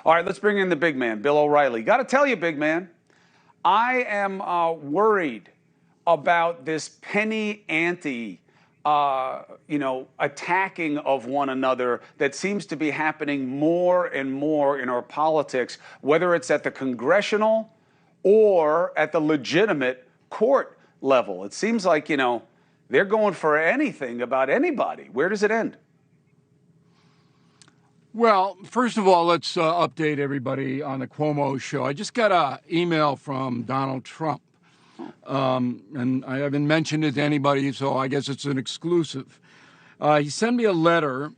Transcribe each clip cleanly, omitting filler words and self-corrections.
All right, let's bring in the big man, Bill O'Reilly. Got to tell you, big man, I am worried about this penny ante, attacking of one another that seems to be happening more and more in our politics, whether it's at the congressional or at the legitimate court level. It seems like, they're going for anything about anybody. Where does it end? Well, first of all, let's update everybody on the Cuomo show. I just got an email from Donald Trump, and I haven't mentioned it to anybody, so I guess it's an exclusive. He sent me a letter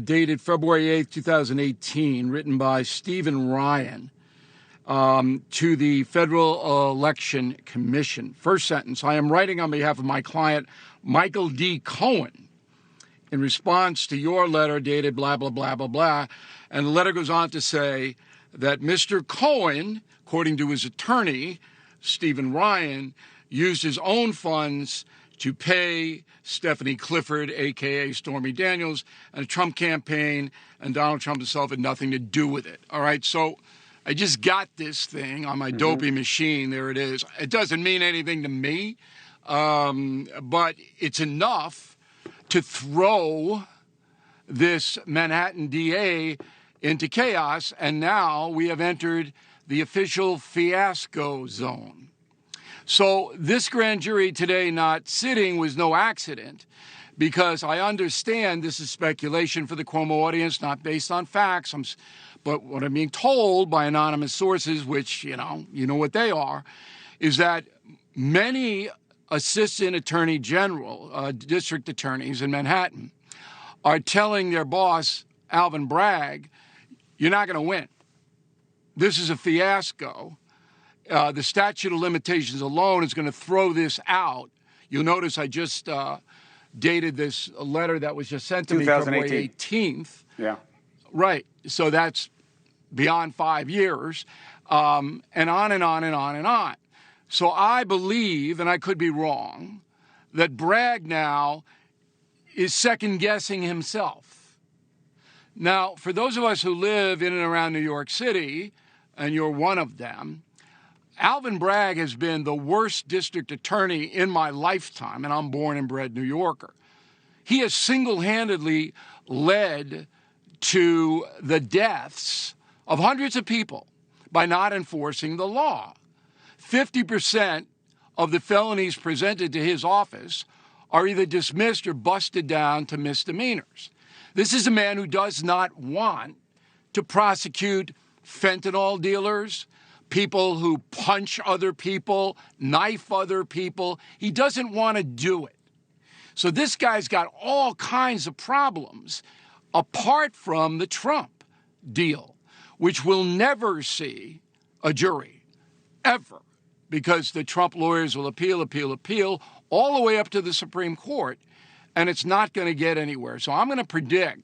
dated February 8th, 2018, written by Stephen Ryan to the Federal Election Commission. First sentence, I am writing on behalf of my client, Michael D. Cohen, in response to your letter dated blah, blah, blah, blah, blah. And the letter goes on to say that Mr. Cohen, according to his attorney, Stephen Ryan, used his own funds to pay Stephanie Clifford, a.k.a. Stormy Daniels, and the Trump campaign, and Donald Trump himself had nothing to do with it. All right, so I just got this thing on my dopey machine. There it is. It doesn't mean anything to me, but it's enough to throw this Manhattan DA into chaos, and now we have entered the official fiasco zone. So this grand jury today not sitting was no accident, because I understand this is speculation for the Cuomo audience, not based on facts. But what I'm being told by anonymous sources, which, you know what they are, is that many assistant attorney general, district attorneys in Manhattan, are telling their boss, Alvin Bragg, you're not going to win. This is a fiasco. The statute of limitations alone is going to throw this out. You'll notice I just dated this letter that was just sent to me February 18th. Yeah. Right. So that's beyond 5 years, and on and on and on and on. So I believe, and I could be wrong, that Bragg now is second-guessing himself. Now, for those of us who live in and around New York City, and you're one of them, Alvin Bragg has been the worst district attorney in my lifetime, and I'm born and bred New Yorker. He has single-handedly led to the deaths of hundreds of people by not enforcing the law. 50% of the felonies presented to his office are either dismissed or busted down to misdemeanors. This is a man who does not want to prosecute fentanyl dealers, people who punch other people, knife other people. He doesn't want to do it. So this guy's got all kinds of problems apart from the Trump deal, which will never see a jury, ever, because the Trump lawyers will appeal all the way up to the Supreme Court, and it's not going to get anywhere. So I'm going to predict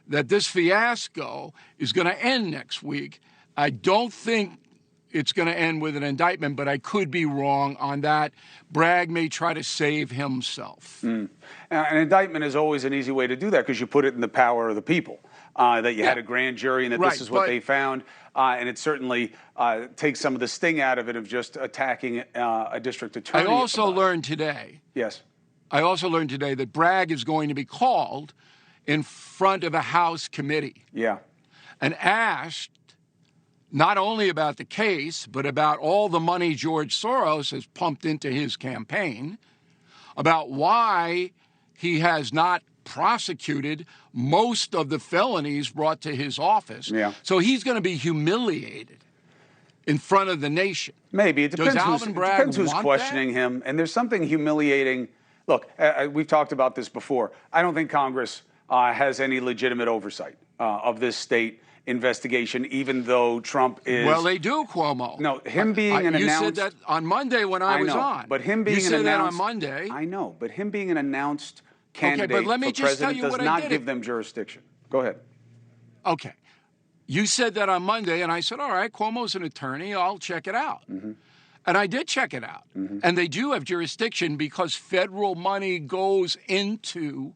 that this fiasco is going to end next week. I don't think it's going to end with an indictment, but I could be wrong on that. Bragg may try to save himself. An indictment is always an easy way to do that because you put it in the power of the people, that you had a grand jury and that this is what they found. And it certainly takes some of the sting out of it of just attacking a district attorney. I also learned today. Yes. I also learned today that Bragg is going to be called in front of a House committee. Yeah. And asked not only about the case, but about all the money George Soros has pumped into his campaign, about why he has not prosecuted most of the felonies brought to his office. Yeah. So he's going to be humiliated in front of the nation. Maybe. It depends who's questioning him. And there's something humiliating. Look, we've talked about this before. I don't think Congress has any legitimate oversight of this state investigation, even though Trump is... Well, they do, Cuomo. No, him being an announced... You said that on Monday when I was on. But him being you said that on Monday. I know, but him being an announced candidate but let me for just president does not give them jurisdiction. Go ahead. Okay. You said that on Monday, and I said, all right, Cuomo's an attorney. I'll check it out. Mm-hmm. And I did check it out. Mm-hmm. And they do have jurisdiction because federal money goes into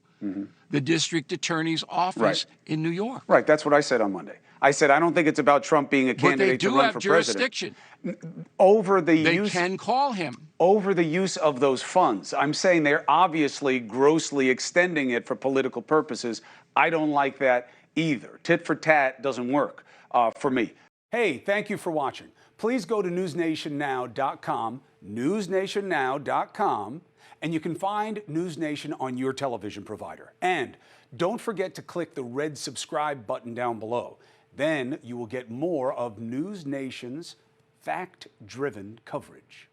the district attorney's office in New York. Right. That's what I said on Monday. I said I don't think it's about Trump being a candidate to run for president. But they do have jurisdiction. Over the They use, can call him. over the use of those funds. I'm saying they're obviously grossly extending it for political purposes. I don't like that either. Tit for tat doesn't work for me. Hey, thank you for watching. Please go to newsnationnow.com, newsnationnow.com, and you can find News Nation on your television provider. And don't forget to click the red subscribe button down below. Then you will get more of News Nation's fact-driven coverage.